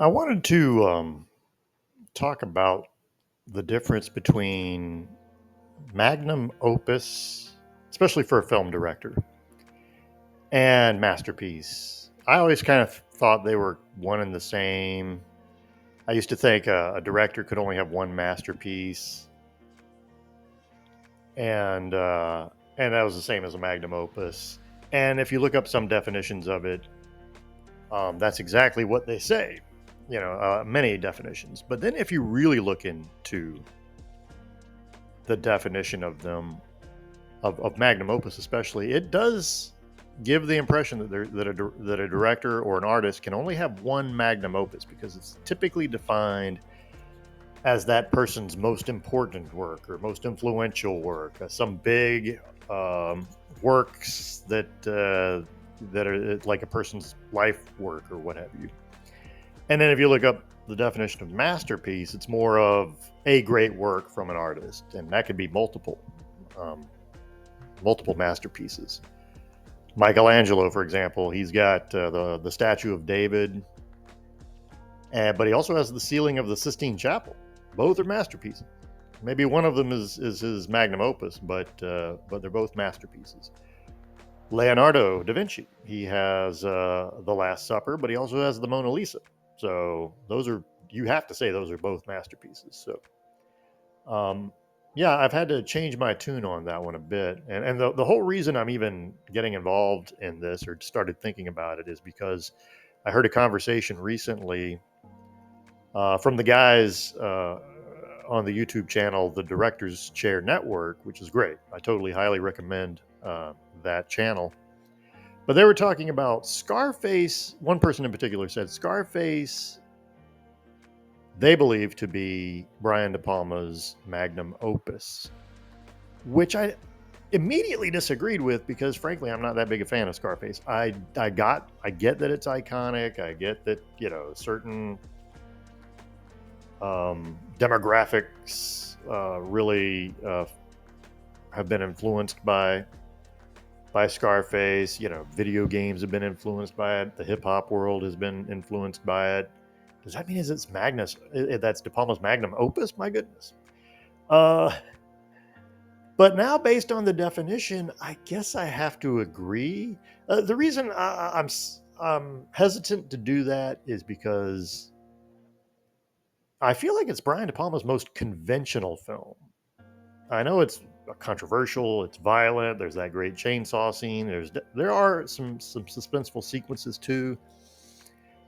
I wanted to talk about the difference between Magnum Opus, especially for a film director, and masterpiece. I always kind of thought they were one and the same. I used to think a director could only have one masterpiece, and uh, and that was the same as a Magnum Opus. And if you look up some definitions of it, that's exactly what they say. Many definitions. But then if you really look into the definition of them, of magnum opus especially, it does give the impression that a director or an artist can only have one magnum opus because it's typically defined as that person's most important work or most influential work, some big works that are like a person's life work or what have you. And then if you look up the definition of masterpiece, it's more of a great work from an artist, and that could be um, multiple masterpieces. Michelangelo, for example, he's got the statue of David, but he also has the ceiling of the Sistine Chapel. Both are masterpieces. Maybe one of them is his magnum opus, but they're both masterpieces. Leonardo da Vinci, he has the Last Supper, but he also has the Mona Lisa. So those are, you have to say those are both masterpieces. So um, yeah, I've had to change my tune on that one a bit. And the whole reason I'm even getting involved in this or started thinking about it is because I heard a conversation recently from the guys on the YouTube channel, the Director's Chair Network, which is great. I totally highly recommend that channel. But they were talking about Scarface. One person in particular said Scarface, they believe to be Brian De Palma's magnum opus, which I immediately disagreed with because, frankly, I'm not that big a fan of Scarface. I get that it's iconic. I get that certain demographics really have been influenced by Scarface. Video games have been influenced by it. The hip hop world has been influenced by it. Does that mean it's Magnus? That's De Palma's magnum opus? My goodness. Uh, but now, based on the definition, I guess I have to agree. The reason I'm hesitant to do that is because I feel like it's Brian De Palma's most conventional film. I know it's controversial. It's violent. There's that great chainsaw scene. There are some suspenseful sequences too.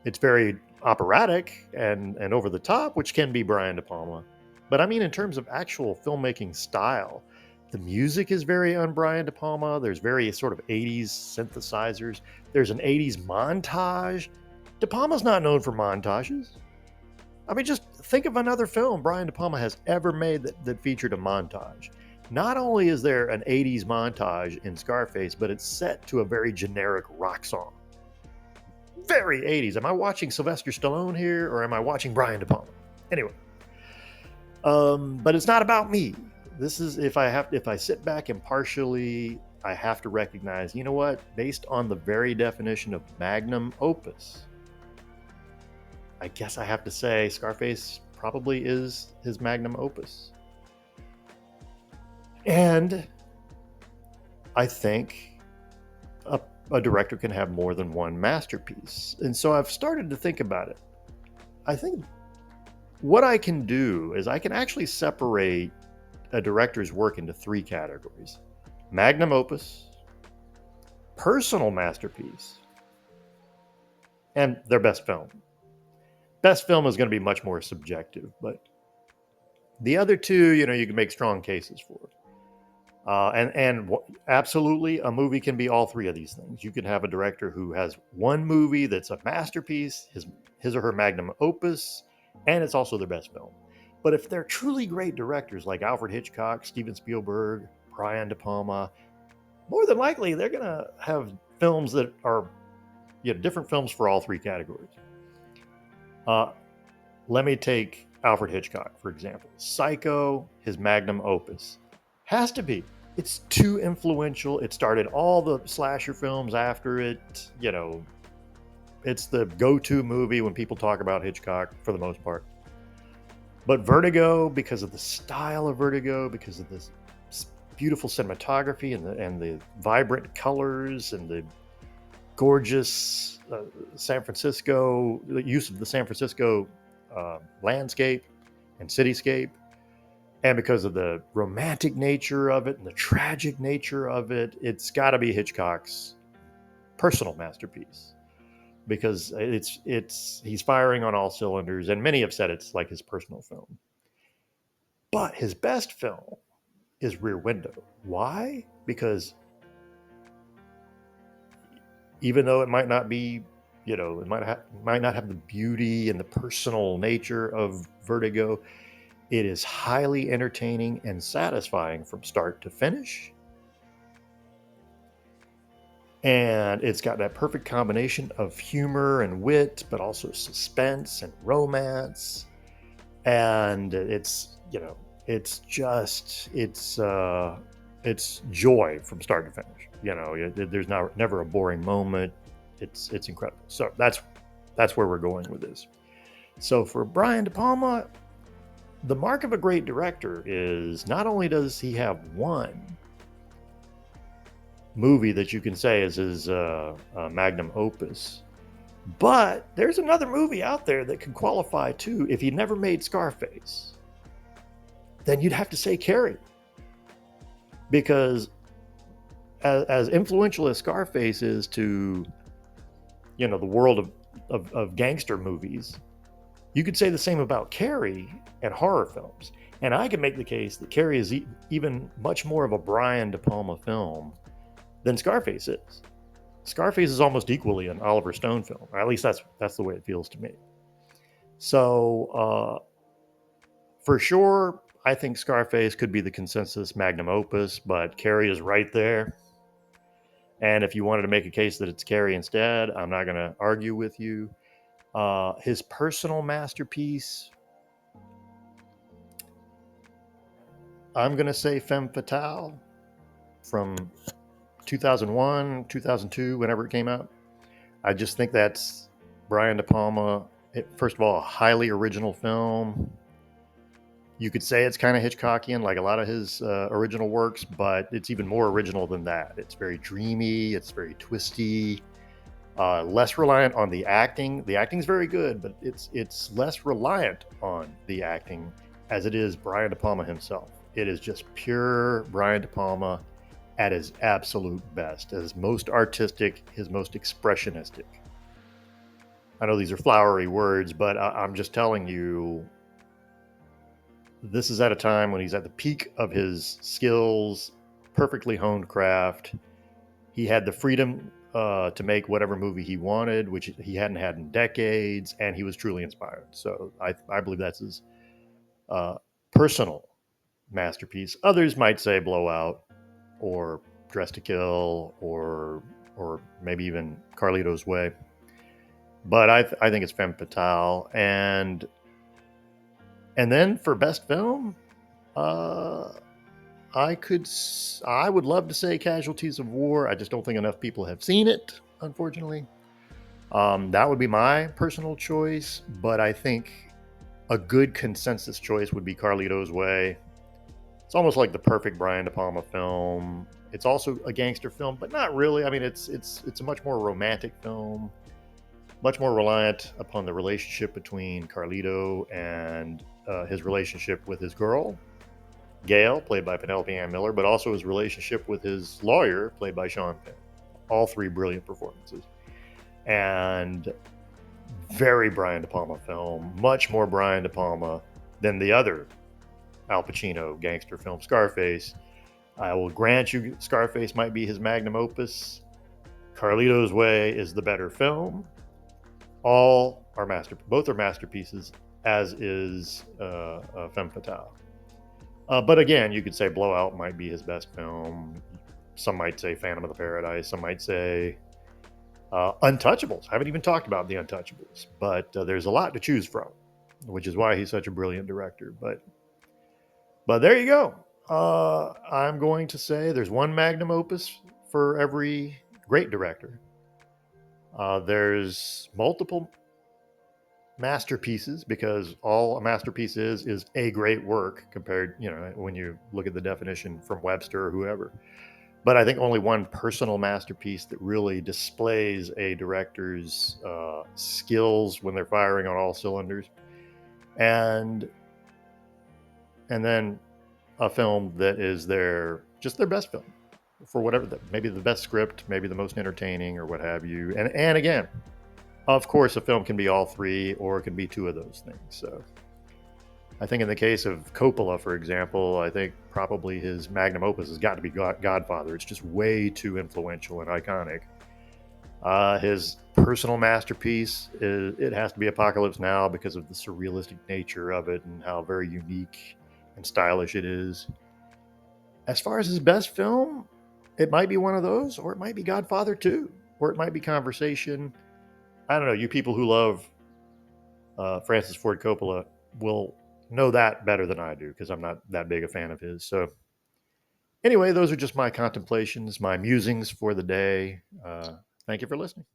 It's very operatic and over the top, which can be Brian De Palma. But I mean, in terms of actual filmmaking style, the music is very un-Brian De Palma. There's very sort of 80s synthesizers. There's an 80s montage. De Palma's not known for montages. I mean, just think of another film Brian De Palma has ever made that featured a montage. Not only is there an 80s montage in Scarface, but it's set to a very generic rock song. Very 80s. Am I watching Sylvester Stallone here or am I watching Brian De Palma? Anyway, but it's not about me. This is if I sit back impartially, I have to recognize, you know what? Based on the very definition of magnum opus, I guess I have to say Scarface probably is his magnum opus. And I think a director can have more than one masterpiece. And so I've started to think about it. I think what I can do is I can actually separate a director's work into three categories: magnum opus, personal masterpiece, and their best film. Best film is going to be much more subjective, but the other two, you can make strong cases for. Absolutely, a movie can be all three of these things. You can have a director who has one movie that's a masterpiece, his or her magnum opus, and it's also their best film. But if they're truly great directors like Alfred Hitchcock, Steven Spielberg, Brian De Palma, more than likely they're going to have films that are different films for all three categories. Let me take Alfred Hitchcock, for example. Psycho, his magnum opus. Has to be. It's too influential. It started all the slasher films after it. it's the go-to movie when people talk about Hitchcock for the most part. But Vertigo, because of the style of Vertigo, because of this beautiful cinematography and the vibrant colors and the gorgeous San Francisco, the use of the San Francisco landscape and cityscape, and because of the romantic nature of it and the tragic nature of it, it's got to be Hitchcock's personal masterpiece because it's he's firing on all cylinders, and many have said it's like his personal film. But his best film is Rear Window. Why? Because even though it might not be, it might not have the beauty and the personal nature of Vertigo, it is highly entertaining and satisfying from start to finish. And it's got that perfect combination of humor and wit, but also suspense and romance. And it's joy from start to finish. There's never a boring moment. It's incredible. So that's where we're going with this. So for Brian De Palma, the mark of a great director is not only does he have one movie that you can say is his magnum opus, but there's another movie out there that could qualify too. If he never made Scarface, then you'd have to say Carrie, because as influential as Scarface is to the world of gangster movies, you could say the same about Carrie and horror films. And I can make the case that Carrie is even much more of a Brian De Palma film than Scarface is. Scarface is almost equally an Oliver Stone film, or at least that's the way it feels to me. So for sure, I think Scarface could be the consensus magnum opus, but Carrie is right there. And if you wanted to make a case that it's Carrie instead, I'm not going to argue with you. His personal masterpiece, I'm going to say Femme Fatale from 2001, 2002, whenever it came out. I just think that's Brian De Palma. First of all, a highly original film. You could say it's kind of Hitchcockian, like a lot of his original works, but it's even more original than that. It's very dreamy. It's very twisty. Less reliant on the acting. The acting's very good, but it's less reliant on the acting as it is Brian De Palma himself. It is just pure Brian De Palma at his absolute best, his most artistic, his most expressionistic. I know these are flowery words, but I'm just telling you, this is at a time when he's at the peak of his skills, perfectly honed craft. He had the freedom to make whatever movie he wanted, which he hadn't had in decades, and he was truly inspired. So I believe that's his personal masterpiece. Others might say Blowout or Dress to Kill or maybe even Carlito's Way. But I think it's Femme Fatale. And then for best film, I would love to say Casualties of War. I just don't think enough people have seen it, unfortunately. That would be my personal choice, but I think a good consensus choice would be Carlito's Way. It's almost like the perfect Brian De Palma film. It's also a gangster film, but not really. I mean, it's a much more romantic film, much more reliant upon the relationship between Carlito and his relationship with his girl, Gail, played by Penelope Ann Miller, but also his relationship with his lawyer, played by Sean Penn. All three brilliant performances. And very Brian De Palma film, much more Brian De Palma than the other Al Pacino gangster film, Scarface. I will grant you Scarface might be his magnum opus. Carlito's Way is the better film. Both are masterpieces, as is Femme Fatale. But again, you could say Blowout might be his best film. Some might say Phantom of the Paradise. Some might say Untouchables. I haven't even talked about The Untouchables, but there's a lot to choose from, which is why he's such a brilliant director. But there you go. I'm going to say there's one magnum opus for every great director. There's multiple masterpieces because all a masterpiece is a great work compared, when you look at the definition from Webster or whoever. But I think only one personal masterpiece that really displays a director's skills when they're firing on all cylinders, and and then a film that is their best film for whatever, maybe the best script, maybe the most entertaining, or what have you. And again, of course, a film can be all three, or it can be two of those things. So I think in the case of Coppola, for example, I think probably his magnum opus has got to be Godfather. It's just way too influential and iconic. His personal masterpiece it has to be Apocalypse Now because of the surrealistic nature of it and how very unique and stylish it is. As far as his best film, it might be one of those, or it might be Godfather 2, or it might be Conversation. I don't know. You people who love Francis Ford Coppola will know that better than I do because I'm not that big a fan of his. So, anyway, those are just my contemplations, my musings for the day. Thank you for listening.